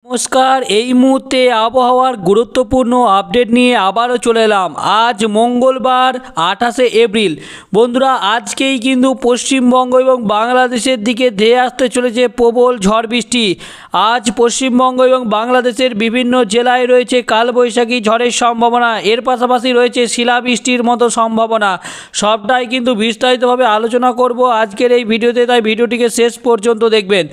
নমস্কার, এই মুহূর্তে আবহাওয়ার গুরুত্বপূর্ণ আপডেট নিয়ে আবারও চলে এলাম। আজ মঙ্গলবার 28শে এপ্রিল। বন্ধুরা, আজকেই কিন্তু পশ্চিমবঙ্গ এবং বাংলাদেশের দিকে ধেয়ে আসতে চলেছে প্রবল ঝড় বৃষ্টি। আজ পশ্চিমবঙ্গ এবং বাংলাদেশের বিভিন্ন জেলায় রয়েছে কালবৈশাখী ঝড়ের সম্ভাবনা। এর পাশাপাশি রয়েছে শিলাবৃষ্টির মতো সম্ভাবনা। সবটাই কিন্তু বিস্তারিতভাবে আলোচনা করব আজকের এই ভিডিওতে, তাই ভিডিওটিকে শেষ পর্যন্ত দেখবেন।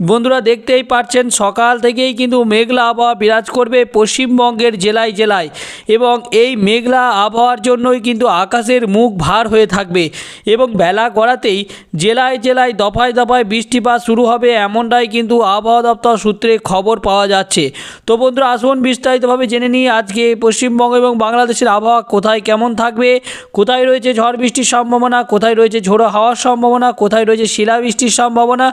বন্ধুরা, দেখতেই পাচ্ছেন সকাল থেকেই কিন্তু মেঘলা আবহাওয়া বিরাজ করবে পশ্চিমবঙ্গের জেলায় জেলায়, এবং এই মেঘলা আবহাওয়ার জন্যই কিন্তু আকাশের মুখ ভার হয়ে থাকবে এবং বেলা গড়াতেই জেলায় জেলায় দফায় দফায় বৃষ্টিপাত শুরু হবে, এমনটাই কিন্তু আবহাওয়া দপ্তর সূত্রে খবর পাওয়া যাচ্ছে। তো বন্ধুরা, আসুন বিস্তারিতভাবে জেনে নিই আজকে পশ্চিমবঙ্গ এবং বাংলাদেশের আবহাওয়া কোথায় কেমন থাকবে, কোথায় রয়েছে ঝড় বৃষ্টির সম্ভাবনা, কোথায় রয়েছে ঝোড়ো হাওয়ার সম্ভাবনা, কোথায় রয়েছে শিলাবৃষ্টির সম্ভাবনা।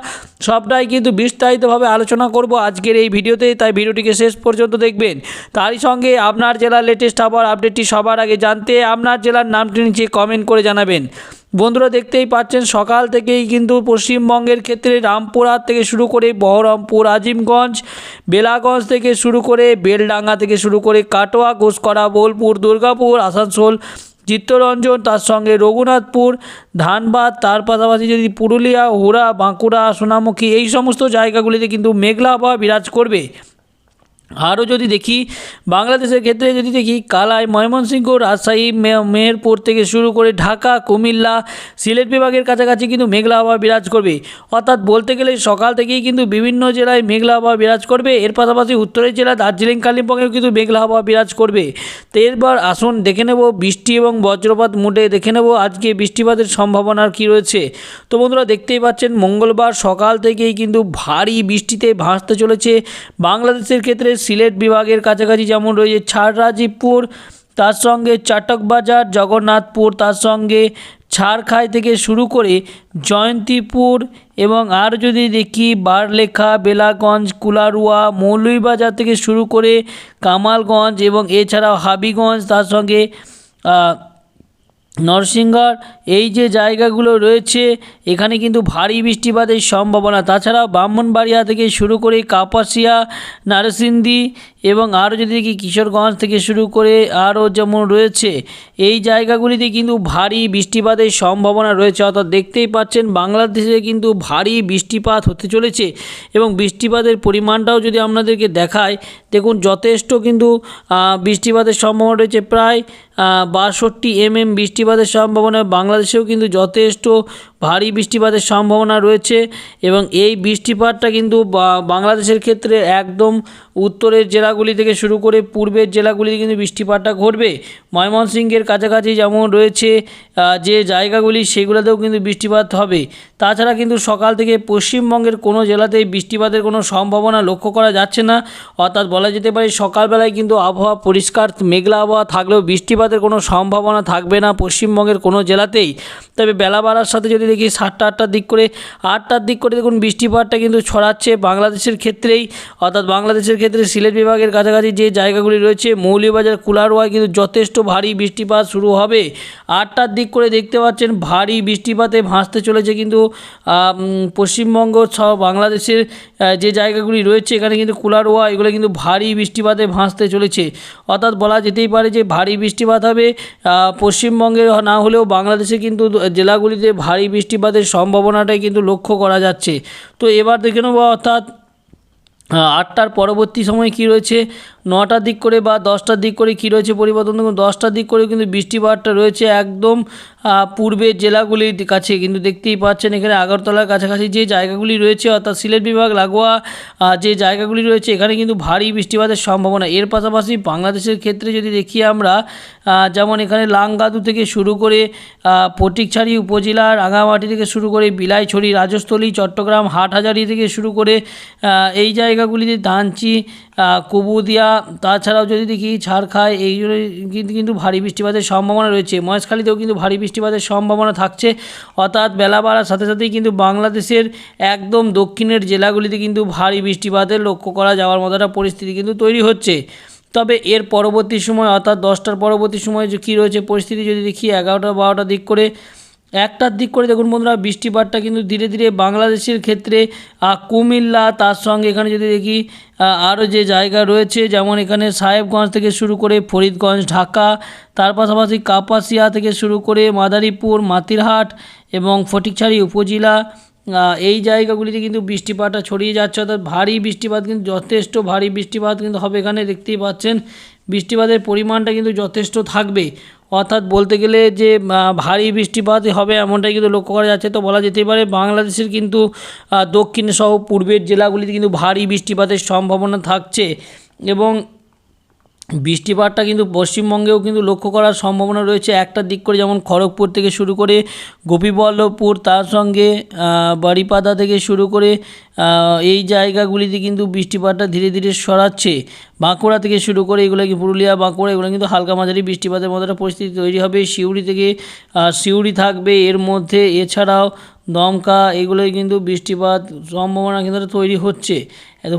সবটাই কিন্তু বিস্তারিতভাবে আলোচনা করব আজকের এই ভিডিওতে, তাই ভিডিওটিকে শেষ পর্যন্ত দেখবেন। তারই সঙ্গে আপনার জেলার লেটেস্ট আবহাওয়ার আপডেটটি সবার আগে জানতে আপনার জেলার নামটি নিচে কমেন্ট করে জানাবেন। বন্ধুরা, দেখতেই পাচ্ছেন সকাল থেকেই কিন্তু পশ্চিমবঙ্গের ক্ষেত্রে রামপুরহাট থেকে শুরু করে বহরমপুর, আজিমগঞ্জ, বেলাগঞ্জ থেকে শুরু করে বেলডাঙ্গা থেকে শুরু করে কাটোয়া, ঘোষকরা, বোলপুর, দুর্গাপুর, আসানসোল, চিত্তরঞ্জন, তার সঙ্গে রঘুনাথপুর, ধানবাদ, তার পাশাপাশি যদি পুরুলিয়া, হুড়া, বাঁকুড়া, সোনামুখী, এই সমস্ত জায়গাগুলিতে কিন্তু মেঘলা আবহাওয়া বিরাজ করবে। আরও যদি দেখি বাংলাদেশের ক্ষেত্রে যদি দেখি কালাই, ময়মনসিংহ, রাজশাহী, মেহেরপুর থেকে শুরু করে ঢাকা, কুমিল্লা, সিলেট বিভাগের কাছাকাছি কিন্তু মেঘলা আবহাওয়া বিরাজ করবে। অর্থাৎ বলতে গেলে সকাল থেকেই কিন্তু বিভিন্ন জেলায় মেঘলা আবহাওয়া বিরাজ করবে। এর পাশাপাশি উত্তরের জেলা দার্জিলিং, কালিম্পংয়েও কিন্তু মেঘলা আবহাওয়া বিরাজ করবে। তো এরপর আসুন দেখে নেব বৃষ্টি এবং বজ্রপাত মুডে দেখে নেব আজকে বৃষ্টিপাতের সম্ভাবনার কী রয়েছে। তো বন্ধুরা, দেখতেই পাচ্ছেন মঙ্গলবার সকাল থেকেই কিন্তু ভারী বৃষ্টিতে ভাসতে চলেছে বাংলাদেশের ক্ষেত্রে সিলেট বিভাগের কাছাকাছি, যেমন রয়েছে ছাড়রাজিপুর, তার সঙ্গে চাটকবাজার, জগন্নাথপুর, তার সঙ্গে ছাড়খাই থেকে শুরু করে জয়ন্তীপুর, এবং আর যদি দেখি বারলেখা, বেলাগঞ্জ, কুলারুয়া, মৌলভীবাজার থেকে শুরু করে কামালগঞ্জ, এবং এছাড়াও হাবিগঞ্জ, তার সঙ্গে নরসিংগড়, এই যে জায়গাগুলো রয়েছে এখানে কিন্তু ভারী বৃষ্টিপাতের সম্ভাবনা। তাছাড়াও ব্রাহ্মণবাড়িয়া থেকে শুরু করে কাপাসিয়া, নারসিংদী, এবং আরও যদি দেখি কিশোরগঞ্জ থেকে শুরু করে আরও যেমন রয়েছে এই জায়গাগুলিতে কিন্তু ভারী বৃষ্টিপাতের সম্ভাবনা রয়েছে। অর্থাৎ দেখতেই পাচ্ছেন বাংলাদেশে কিন্তু ভারী বৃষ্টিপাত হতে চলেছে, এবং বৃষ্টিপাতের পরিমাণটাও যদি আপনাদেরকে দেখায়, দেখুন যথেষ্ট কিন্তু বৃষ্টিপাতের সম্ভাবনা রয়েছে। প্রায় 62 mm বৃষ্টিপাতের সম্ভাবনা। বাংলাদেশেও কিন্তু যথেষ্ট ভারী বৃষ্টিপাতের সম্ভাবনা রয়েছে, এবং এই বৃষ্টিপাতটা কিন্তু বাংলাদেশের ক্ষেত্রে একদম উত্তরের জেলাগুলি থেকে শুরু করে পূর্বের জেলাগুলিতে কিন্তু বৃষ্টিপাতটা ঘটবে। ময়মনসিংহের কাছাকাছি যেমন রয়েছে যে জায়গাগুলি, সেগুলোতেও কিন্তু বৃষ্টিপাত হবে। তাছাড়া কিন্তু সকাল থেকে পশ্চিমবঙ্গের কোনো জেলাতেই বৃষ্টিপাতের কোনো সম্ভাবনা লক্ষ্য করা যাচ্ছে না। অর্থাৎ বলা যেতে পারে সকালবেলায় কিন্তু আবহাওয়া পরিষ্কার মেঘলা আবহাওয়া থাকলেও বৃষ্টিপাতের কোনো সম্ভাবনা থাকবে না পশ্চিমবঙ্গের কোনো জেলাতেই। তবে বেলা বাড়ার সাথে যদি দেখি 7টার দিক করে 8টার দিক করে দেখুন বৃষ্টিপাতটা কিন্তু ছড়াচ্ছে বাংলাদেশের ক্ষেত্রেই। অর্থাৎ বাংলাদেশের ক্ষেত্রে সিলেট বিভাগের কাছাকাছি যে জায়গাগুলি রয়েছে মৌলভীবাজার, কুলারোয়ায় কিন্তু যথেষ্ট ভারী বৃষ্টিপাত শুরু হবে। 8টার দিক করে দেখতে পাচ্ছেন ভারী বৃষ্টিপাতে ভাসতে চলেছে কিন্তু পশ্চিমবঙ্গ সহ বাংলাদেশের যে জায়গাগুলি রয়েছে এখানে কিন্তু কুলারোয়া, এগুলো কিন্তু ভারী বৃষ্টিপাতে ভাসতে চলেছে। অর্থাৎ বলা যেতেই পারে যে ভারী বৃষ্টিপাত হবে পশ্চিমবঙ্গে না হলেও বাংলাদেশে কিন্তু জেলাগুলিতে ভারী বৃষ্টিপাতের সম্ভাবনাটাই কিন্তু লক্ষ্য করা যাচ্ছে। তো এবার দেখে নেব অর্থাৎ 8টার পরবর্তী সময় কি রয়েছে, 9টার দিক করে বা 10টার দিক করে কি রয়েছে পরিবর্তন। দেখুন 10টার দিক করে কিন্তু বৃষ্টিপাতটা রয়েছে একদম পূর্বের জেলাগুলির কাছে, কিন্তু দেখতেই পাচ্ছেন এখানে আগরতলার কাছাকাছি যে জায়গাগুলি রয়েছে, অর্থাৎ সিলেট বিভাগ লাগোয়া যে জায়গাগুলি রয়েছে এখানে কিন্তু ভারী বৃষ্টিপাতের সম্ভাবনা। এর পাশাপাশি বাংলাদেশের ক্ষেত্রে যদি দেখি আমরা, যেমন এখানে লাংগাদু থেকে শুরু করে ফটিকছড়ি উপজেলা, রাঙামাটি থেকে শুরু করে বিলাইছড়ি, রাজস্থলী, চট্টগ্রাম, হাটহাজারী থেকে শুরু করে এই জায়গাগুলিতে ধানচি, কুবুদিয়া, তাছাড়াও যদি দেখি ছাড়খাই, এইগুলো কিন্তু ভারী বৃষ্টিপাতের সম্ভাবনা রয়েছে। মহেশখালীতেও কিন্তু ভারী বৃষ্টিপাতের সম্ভাবনা থাকছে। অর্থাৎ বেলা বাড়ার সাথে সাথেই কিন্তু বাংলাদেশের একদম দক্ষিণের জেলাগুলিতে কিন্তু ভারী বৃষ্টিপাতের লক্ষ্য করা যাওয়ার মতো একটা পরিস্থিতি কিন্তু তৈরি হচ্ছে। তবে এর পরবর্তী সময় অর্থাৎ 10টার পরবর্তী সময় যে কী রয়েছে পরিস্থিতি যদি দেখি 11টা 12টার দিক করে একটার দিক করে দেখুন বন্ধুরা বৃষ্টিপাতটা কিন্তু ধীরে ধীরে বাংলাদেশের ক্ষেত্রে কুমিল্লা, তার সঙ্গে এখানে যদি দেখি আরও যে জায়গা রয়েছে যেমন এখানে সাহেবগঞ্জ থেকে শুরু করে ফরিদগঞ্জ, ঢাকা, তার পাশাপাশি কাপাসিয়া থেকে শুরু করে মাদারীপুর, মাতিরহাট এবং ফটিকছড়ি উপজেলা, এই জায়গাগুলিতে কিন্তু বৃষ্টিপাতটা ছড়িয়ে যাচ্ছে। অর্থাৎ ভারী বৃষ্টিপাত কিন্তু যথেষ্ট ভারী বৃষ্টিপাত কিন্তু হবে। এখানে দেখতেই পাচ্ছেন বৃষ্টিপাতের পরিমাণটা কিন্তু যথেষ্ট থাকবে। অর্থাৎ বলতে গেলে যে ভারী বৃষ্টিপাত হবে এমনটাই কিন্তু লক্ষ্য করা যাচ্ছে। তো বলা যেতেই পারে বাংলাদেশের কিন্তু দক্ষিণ সহ পূর্বের জেলাগুলিতে কিন্তু ভারী বৃষ্টিপাতের সম্ভাবনা থাকছে এবং বৃষ্টিপাতটা কিন্তু পশ্চিমবঙ্গেও কিন্তু লক্ষ্য করার সম্ভাবনা রয়েছে। একটার দিক করে যেমন খড়গপুর থেকে শুরু করে গোপীবল্লভপুর, তার সঙ্গে বারিপাদা থেকে শুরু করে এই জায়গাগুলিতে কিন্তু বৃষ্টিপাতটা ধীরে ধীরে সরাচ্ছে। বাঁকুড়া থেকে শুরু করে এগুলো কি পুরুলিয়া, বাঁকুড়া, এগুলো কিন্তু হালকা মাঝারি বৃষ্টিপাতের মতো একটা পরিস্থিতি তৈরি হবে। সিউড়ি থেকে সিউড়ি থাকবে এর মধ্যে, এছাড়াও দমকা, এগুলোই কিন্তু বৃষ্টিপাত সম্ভাবনা কিন্তু তৈরি হচ্ছে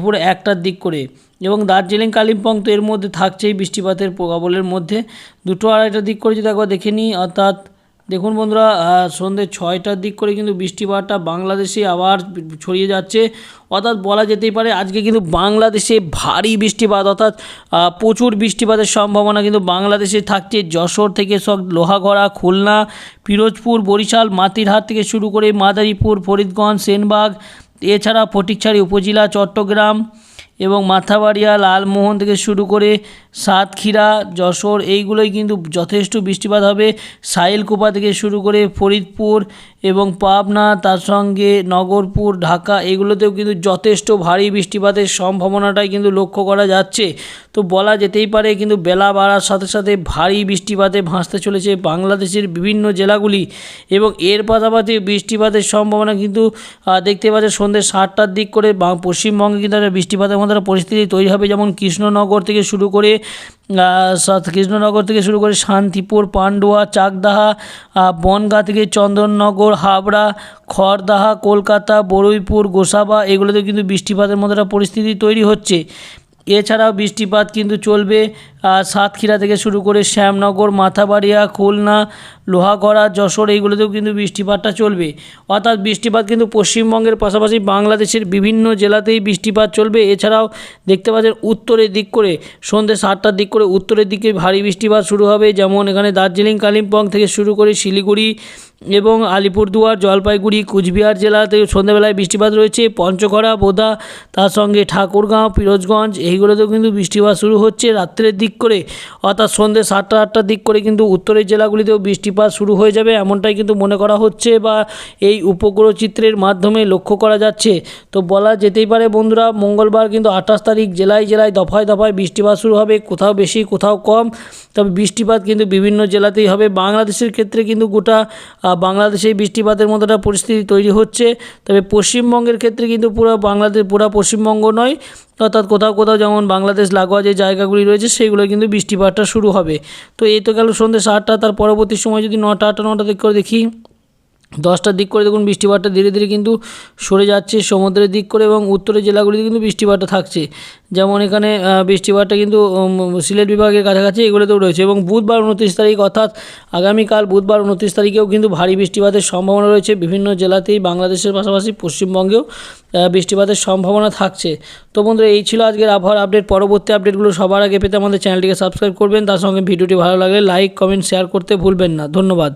পুরো একটার দিক করে। এবং দার্জিলিং, কালিম্পং তো এর মধ্যে থাকছেই বৃষ্টিপাতের প্রবলের মধ্যে। 2-2:30টার দিক করে যদি একবার দেখে নিই, অর্থাৎ দেখুন বন্ধুরা সন্ধ্যে 6টার দিক করে কিন্তু বৃষ্টিপাতটা বাংলাদেশে আবার ছড়িয়ে যাচ্ছে। অর্থাৎ বলা যেতেই পারে আজকে কিন্তু বাংলাদেশে ভারী বৃষ্টিপাত, অর্থাৎ প্রচুর বৃষ্টিপাতের সম্ভাবনা কিন্তু বাংলাদেশে থাকছে। যশোর থেকে সব লোহাগড়া, খুলনা, পিরোজপুর, বরিশাল, মাতিরহাট থেকে শুরু করে মাদারীপুর, ফরিদগঞ্জ, সেনবাগ, এছাড়া ফটিকছড়ি উপজেলা, চট্টগ্রাম এবং মাথাবাড়িয়া, লালমোহন থেকে শুরু করে সাতক্ষীরা, যশোর, এইগুলোই কিন্তু যথেষ্ট বৃষ্টিপাত হবে। সাইলকুপা থেকে শুরু করে ফরিদপুর এবং পাবনা, তার সঙ্গে নগরপুর, ঢাকা, এগুলোতেও কিন্তু যথেষ্ট ভারী বৃষ্টিপাতের সম্ভাবনাটাই কিন্তু লক্ষ্য করা যাচ্ছে। তো বলা যেতেই পারে কিন্তু বেলা বাড়ার সাথে সাথে ভারী বৃষ্টিপাতে ভাসতে চলেছে বাংলাদেশের বিভিন্ন জেলাগুলি এবং এর পাশাপাশি বৃষ্টিপাতের সম্ভাবনা কিন্তু দেখতে পাচ্ছে সন্ধ্যে 7টার দিক করে পশ্চিমবঙ্গে কিন্তু একটা বৃষ্টিপাতের মতো একটা পরিস্থিতি তৈরি হবে। যেমন কৃষ্ণনগর থেকে শুরু করে শান্তিপুর, পান্ডুয়া, চাকদাহা, বনগাঁ থেকে চন্দননগর, হাবড়া, খড়দাহা, কলকাতা, বরুইপুর, গোসাবা, এগুলোতে কিন্তু বৃষ্টিপাতের মতো একটা পরিস্থিতি তৈরি হচ্ছে। এছাড়াও বৃষ্টিপাত কিন্তু চলবে সাতক্ষীরা থেকে শুরু করে শ্যামনগর, মাথাবাড়িয়া, খুলনা, লোহাগড়া, যশোর, এইগুলোতেও কিন্তু বৃষ্টিপাতটা চলবে। অর্থাৎ বৃষ্টিপাত কিন্তু পশ্চিমবঙ্গের পাশাপাশি বাংলাদেশের বিভিন্ন জেলাতেই বৃষ্টিপাত চলবে। এছাড়াও দেখতে পাচ্ছেন উত্তরের দিক করে সন্ধ্যে 7টার দিক করে উত্তরের দিকে ভারী বৃষ্টিপাত শুরু হবে। যেমন এখানে দার্জিলিং, কালিম্পং থেকে শুরু করে শিলিগুড়ি এবং আলিপুরদুয়ার, জলপাইগুড়ি, কুচবিহার জেলাতে সন্ধ্যাবেলায় বৃষ্টিপাত রয়েছে। পঞ্চগড়া, বোদা, তার সঙ্গে ঠাকুরগাঁও, পিরোজগঞ্জ, এইগুলোতেও কিন্তু বৃষ্টিপাত শুরু হচ্ছে রাত্রের দিক করে। অর্থাৎ সন্ধ্যে 7টা-8টার দিক করে কিন্তু উত্তরের জেলাগুলিতেও বৃষ্টিপাত শুরু হয়ে যাবে এমনটাই কিন্তু মনে করা হচ্ছে বা এই উপগ্রহ চিত্রের মাধ্যমে লক্ষ্য করা যাচ্ছে। তো বলা যেতেই পারে বন্ধুরা মঙ্গলবার কিন্তু 28 তারিখ জেলায় জেলায় দফায় দফায় বৃষ্টিপাত শুরু হবে, কোথাও বেশি কোথাও কম, তবে বৃষ্টিপাত কিন্তু বিভিন্ন জেলাতেই হবে। বাংলাদেশের ক্ষেত্রে কিন্তু গোটা বাংলাদেশে বৃষ্টিপাতের মতো একটা পরিস্থিতি তৈরি হচ্ছে। তবে পশ্চিমবঙ্গের ক্ষেত্রে কিন্তু পুরো পশ্চিমবঙ্গ নয়, অর্থাৎ কোথাও কোথাও যেমন বাংলাদেশ লাগোয়া যে জায়গাগুলি রয়েছে সেইগুলো কিন্তু বৃষ্টিপাতটা শুরু হবে। তো এই তো গেল সন্ধ্যে 7টা। তার পরবর্তী সময় যদি 9টা, 8টা, 9টা দিক করে দেখি, 10টার দিক করে দেখুন বৃষ্টিপাতটা ধীরে ধীরে কিন্তু সরে যাচ্ছে সমুদ্রের দিক করে এবং উত্তরের জেলাগুলিতে কিন্তু বৃষ্টিপাতটা থাকছে। যেমন এখানে বৃষ্টিপাতটা কিন্তু সিলেট বিভাগের কাছাকাছি এগুলোতেও রয়েছে। এবং বুধবার 29 তারিখ অর্থাৎ আগামীকাল বুধবার 29 তারিখেও কিন্তু ভারী বৃষ্টিপাতের সম্ভাবনা রয়েছে বিভিন্ন জেলাতেই, বাংলাদেশের পাশাপাশি পশ্চিমবঙ্গেও বৃষ্টিপাতের সম্ভাবনা থাকছে। তো বন্ধুরা এই ছিল আজকের আবহাওয়ার আপডেট। পরবর্তী আপডেটগুলো সবার আগে পেতে আমাদের চ্যানেলটিকে সাবস্ক্রাইব করবেন, তার সঙ্গে ভিডিওটি ভালো লাগলে লাইক, কমেন্ট, শেয়ার করতে ভুলবেন না। ধন্যবাদ।